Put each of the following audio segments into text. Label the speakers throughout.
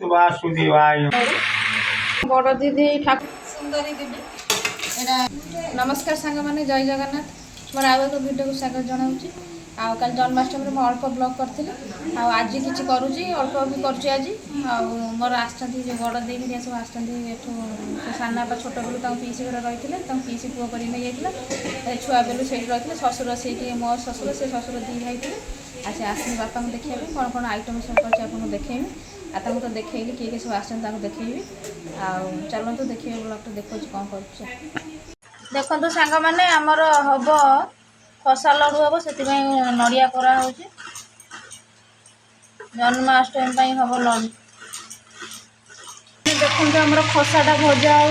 Speaker 1: नमोस्तु वासुदेवाय।
Speaker 2: बड़ दीदी ठाकुर सुंदरी दीदी एटा नमस्कार सांग माने जय जगन्नाथ मोर आउ एक वीडियो को स्वागत जनाऊँगी। आउ कल जन्माष्टमी में अल्प ब्लॉग करती आज किसी करुँची अल्प भी कर मोर आसती जो बड़ दी भी सब आसो सानापा छोट बेलू पीसी घर रही पीसी पुआ कर नहीं जाता छुआ बेलू से रही शशुर से मो शशुर से शशुर दी भाई थे आज आसनी बापा को देखा कौन कौन आइटम सब कर देखेबी आपको तो देखली किए सब आसते देखी चलते देखिए ब्लॉग तो देखो कौन कर देखो सांग मैंने आमर हम खसा लडू हम से नड़िया कराऊ जन्माष्टमी हम लडू देखते आमर खसाटा भजा हो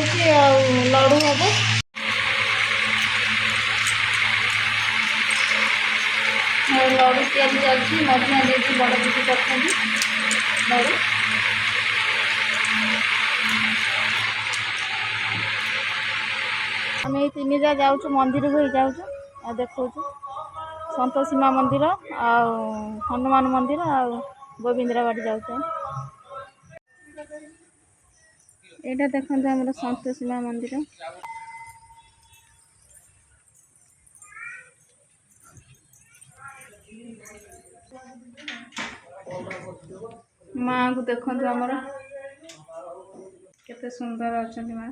Speaker 2: लडू हम लडू तैयारी चलती मझिया देखिए बड़ दीदी कर लडू आम ये तीन जा जाऊँ मंदिर को जाऊँ देखा संतोषी माँ मंदिर आ हनुमान मंदिर आ गोविंदराबाड़ी जाऊँ यहाँ देखते आम संतोषी माँ मंदिर माँ को देखु आमर केते सुंदर अच्छा माँ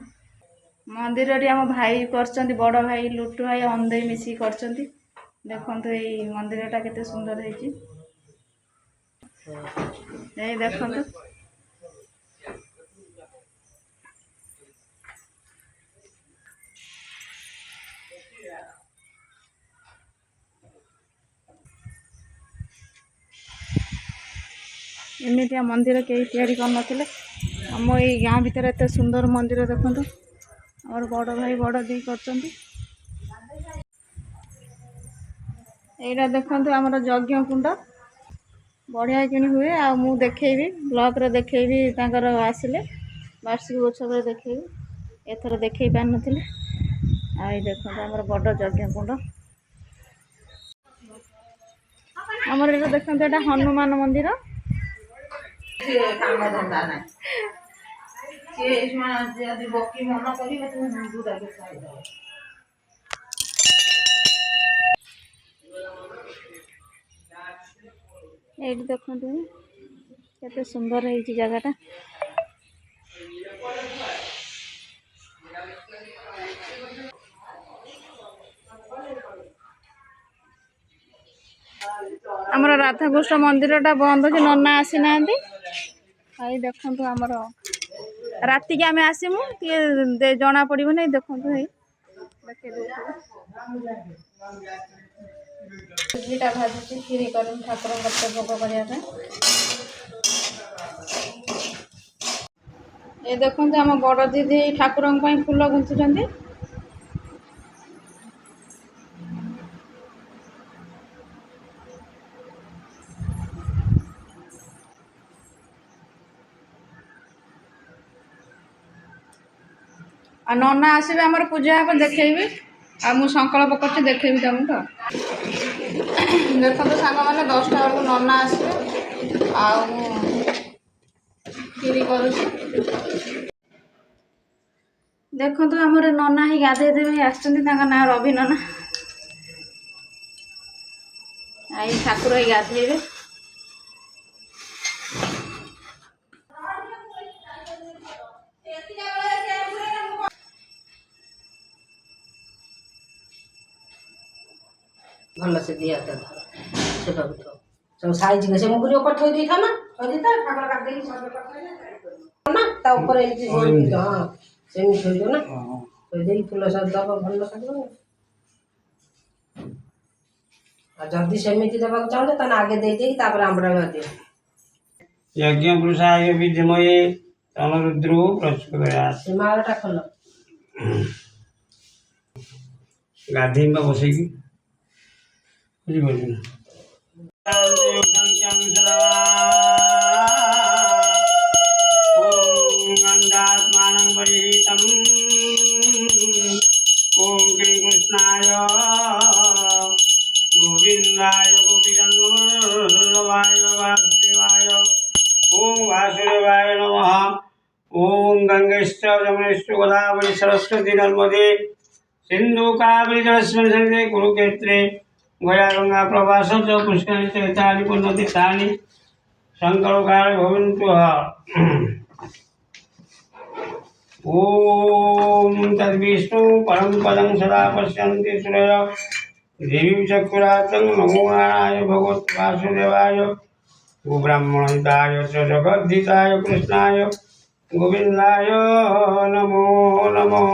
Speaker 2: मंदिर आम भाई कर बड़ भाई लुटू भाई अंधे मिसी कर देखो ये मंदिरटा केते सुंदर है देखो एमती मंदिर कहीं तैयारी कर आम ये गाँ भीतर एत सुंदर मंदिर देखो और बड़ भाई बड़ दी कर यहाँ देखो आमर यज्ञ कुंड बढ़िया कि हुए आ मु देखेबी ब्लॉग रे देखेबी तांकर आसिले वार्षिक उत्सव रे देखेबी एथर देखई पार नथिले आई देखो आमर बड़ यज्ञ कुंड आमर एटा देखो एटा हनुमान मंदिर काम धंदा ना से यदि बकी मन करिवे तुम हिंदू दागे खाइदो ये देखो केते सुंदर है जगहटा आमर राधाकृष्ण मंदिरटा बंद अच्छे नना आसी ना देखु आमर राति के आम आसमु जना पड़ो नहीं देखु घीटा भाजुची खीरी कर ठाकुर भोग करने ये देखते आम बड़ दीदी ठाकुर फूल गुंथुंट आ नना आसवे आमर पूजा हम देखेबी आ मु संकल्प कर देखेबी तुमको देखो सांग मैंने 10टा बेलू नना आसवे आरी कर देखो आमर नना ही गाधे देवे आसना रवि नना आई ठाकुर ही गाधेबे
Speaker 3: भल से दिया था से तो सब साइज के से मुगरी ऊपर थोई दी था ना थोई दी था ठाकुर का देली सब पकड़ ना ता ऊपर एली हां सेमी थोई दो ना थोई देली फूल सब दबा भल से दो आ जल्दी सेमी दबा चाहते तना आगे दे दे तापर आंबड़ा में दे
Speaker 1: यज्ञ पुरुषाय विद्महे तमरुद्रो प्रचोदयात्।
Speaker 3: मालटा खोलो
Speaker 1: गाधी में बसेगी बुझी बोली ओम क्रीं कृष्णाय गोविंदाय गोपीवल्लभाय वासुदेवाय ओम वासुदेवाय नमः। ओम गंगेश्च यमुनेश्च गोदावरी सरस्वती नर्मदे सिंधु कावेरी जलेस्मिन् सन्निधे कुरुक्षेत्रे गया गंगा प्रवास च पुष्करिणी च एतानि पुण्यतीर्थानि शंकरोगाय भवन्तु। ओम तद्विष्णु परम पदं सदा पश्यन्ति सूरय देवी चक्रातं नमो नारायण भगवते वासुदेवाय गोब्राह्मणहिताय च जगद्धिताय कृष्णाय गोविन्दाय नमो नमः।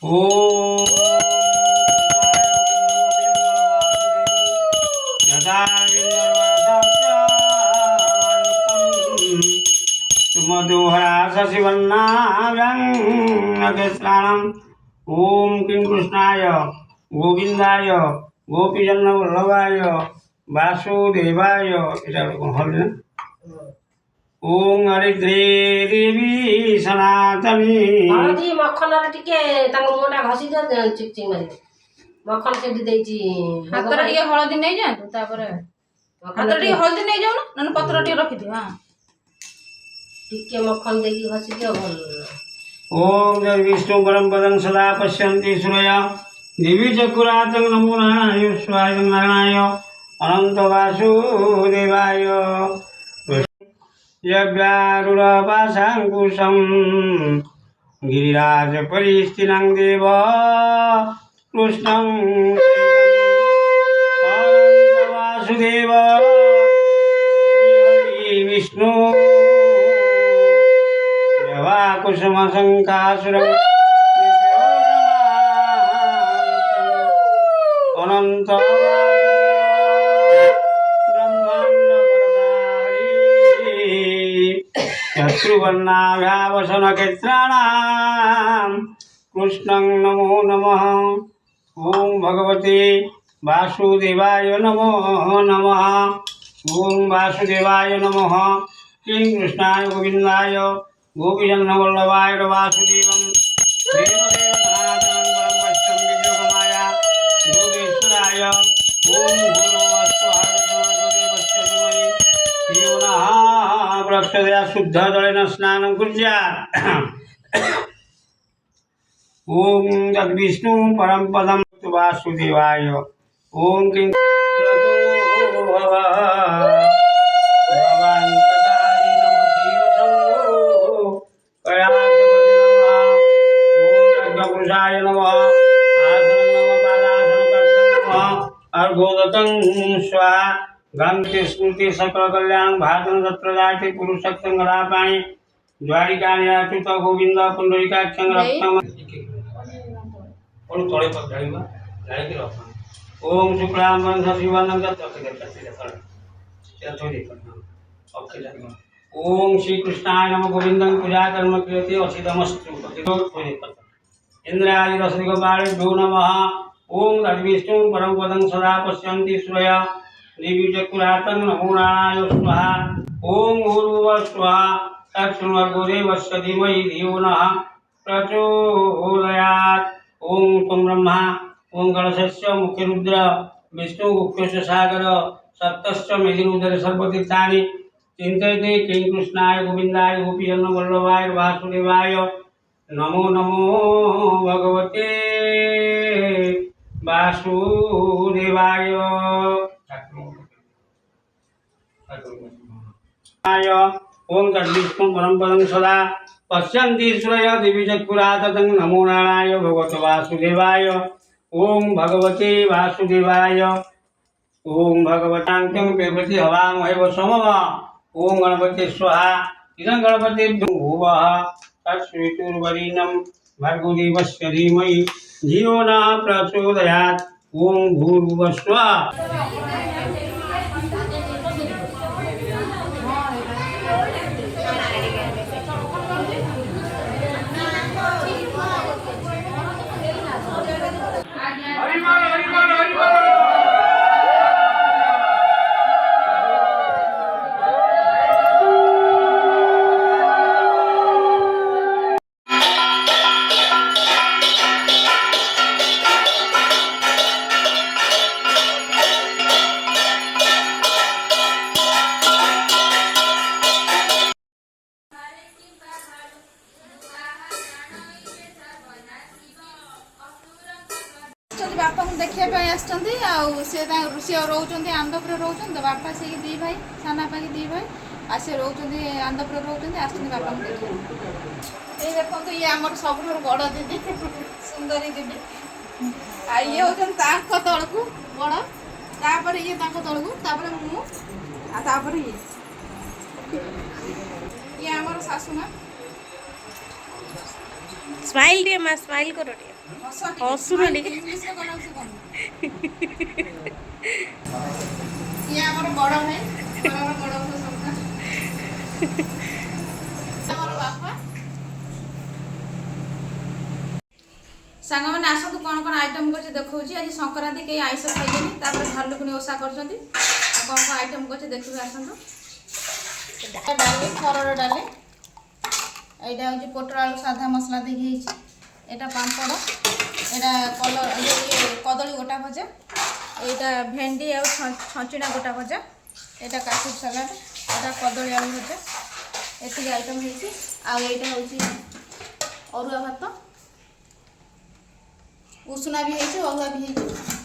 Speaker 1: ओम मधुहरा शशिवर्णाभ्यङ्गस्नानम्। ओम किं कृष्णाय गोविंदाय गोपीजनवल्लभाय वासुदेवाय ओम हरिद्रे देवी सनातनी।
Speaker 3: हळदी मखନରେ ଟିକେ ତାଙ୍କ ମୁହଁଟା ଘଷି ଦିଅ ଚିକଚିକ ମାରି ମଖନ ସେଠି ଦେଇଛି
Speaker 2: ହାତରେ ଟିକେ ହଳଦୀ ନେଇଯାଆନ୍ତୁ ତାପରେ ହାତରେ ଟିକେ ହଳଦୀ ନେଇଯାଉନ ନହେଲେ ପତ୍ର ଟିକେ ରଖିଦିଅ। ହଁ
Speaker 3: ଟିକେ ମଖନ ଦେଇକି ଘଷି ଦିଅ ଭଲ।
Speaker 1: ओम जय विष्णु परम पदं सदा पश्यन्ति सूरय देवी चक्रातं नमो नारायण स्वाय नारायण अनंत वासुदेवाय यज्ञारूढपाशाङ्कुशं गिरिराज परिस्थितं देव कृष्णं अनंत वासुदेव विष्णु कुसुमशङ्कासुरं अनंत शत्रुवर्णाभ्यावसनक्षेत्राणां कृष्णं नमो नमः। ओम भगवते वासुदेवाय नमो नमः। ओम वासुदेवाय नमः। किं कृष्णाय गोविन्दाय गोपीजनवल्लभाय वासुदेवं देवदेवनाथं परं वैष्णवं विग्रहमाया योगेश्वराय ओम भूर्भुवस्सुवः धियो नः प्रचोदया शुद्धजलेन स्नानं कुर्यात्। ओम जगद्विष्णु परम पदं वासुदेवाय ओम किं अर्घोदतं स्वाहा गंधे स्मृति सकल कल्याण भाजन तत्र जाति पुरुषक्तं गदापाणि द्वारिकानि अच्युत गोविंद पुंडरीकाक्षं रक्तं और तळे पर ढाळीबा ढाळीकी रख। ओम शुक्लांबरं शशिवर्णं ओम श्री कृष्णाय नमः गोविंदं पूजा कर्म क्रियते असितमस्तु इंद्रादि रसदिगपाणिभ्यो नमः। ओम तद्विष्णु परम पदं सदा पश्यन्ति सूरय देवी चक्रातं नमो नारायण स्वाहा। ओम भूर्भुवः स्वाहा तत्सर्वो देवस्य धीमहि धियो नः प्रचोदयात्। ओम त्वं ब्रह्मा ओम गणेशस्य मुख्यरुद्र विष्णु गुप्तस्य सागर सप्तश्च मेदिनुदर सर्वतीर्थानि चिन्तयते किं कृष्णाय गोविन्दाय गोपीजनवल्लभाय वासुदेवाय नमो नमो भगवते वासुदेवाय। ओम तद्विष्णु परम पदं सदा पश्यन्ति सूरय देवी चक्रातं नमो नारायण भगवते वासुदेवाय ओम भगवते वासुदेवाय ओम भगवतांतं पेपति हवामहे वसमः। ओम गणपते स्वाहा इदं गणपतेभ्यो भुवः तत्सवितुर्वरेण्यं भर्गो देवस्य धीमहि धियो नः प्रचोदयात्। ओम भूर्भुवः स्वः।
Speaker 2: ବାପାଙ୍କୁ ଦେଖିବା ପାଇଁ ଆସିଛନ୍ତି। ଆଉ ସେ ରହୁଛନ୍ତି ଆନ୍ଦପୁରରେ ରହୁଛନ୍ତି ତ, ବାପା ସେ ଦି ଭାଇ, ସାନ ବାପା କି ଦି ଭାଇ, ଆଉ ସେ ରହୁଛନ୍ତି ଆନ୍ଦପୁରରେ ରହୁଛନ୍ତି, ଆସିଛନ୍ତି ବାପାଙ୍କୁ ଦେଖିବା। ଏଇ ଦେଖନ୍ତୁ ଇଏ ଆମର ସବୁଠାରୁ ବଡ଼ ଦିଦି, ସୁନ୍ଦରୀ ଦିଦି। ଆଉ ଇଏ ହେଉଛନ୍ତି ତାଙ୍କ ତଳକୁ ବଡ଼, ତାପରେ ଇଏ ତାଙ୍କ ତଳକୁ, ତାପରେ ମୁଁ, ଆଉ ତାପରେ ଇଏ ଆମର ଶାଶୁ ମା।
Speaker 4: ସ୍ମାଇଲ ଟିକେ ମା, ସ୍ମାଇଲ କର ଟିକେ, ହସୁନ ଟିକେ।
Speaker 2: ଇଂଲିଶରେ କଣ ଇଏ ଆମର ବଡ଼ ଭାଇ, ଘରର ବଡ଼ ଭାଇ ସନ୍ତାନ। ଆମର ବାପା। ସାଙ୍ଗମାନେ ଆସନ୍ତୁ କ'ଣ କ'ଣ ଆଇଟମ୍ କରିଛି ଦେଖାଉଛି। ଆଜି ସଂକ୍ରାନ୍ତି, କେହି ଆଇଁଷ ଖାଇବେନି, ତାପରେ ଭାଲୁକୁଣି ଓଷା କରୁଛନ୍ତି। ଆଉ କ'ଣ କ'ଣ ଆଇଟମ୍ କରିଛି ଦେଖିବେ, ଆସନ୍ତୁ। ଡାଲି, ହରଡ଼ ଡାଲି। এইটা হচ্ছে পটল আলু সাদা মশলা দিয়ে ହେଇଛି। এটা পাম্পড়, এটা কদলী গোটা ভজা, এইটা ভেন্ডি আর ছঞ্চিনা গোটা ভজা, এটা কাকুর সালাড, এটা কদলী আলু ভজা। এতিକି আইটম ହେଇଛି। ଆଉ এইটা হচ্ছে অরুয়া ভাত, উষুনা ବି ହେଇଛି, ଅରୁଆ ବି ହେଇଛି।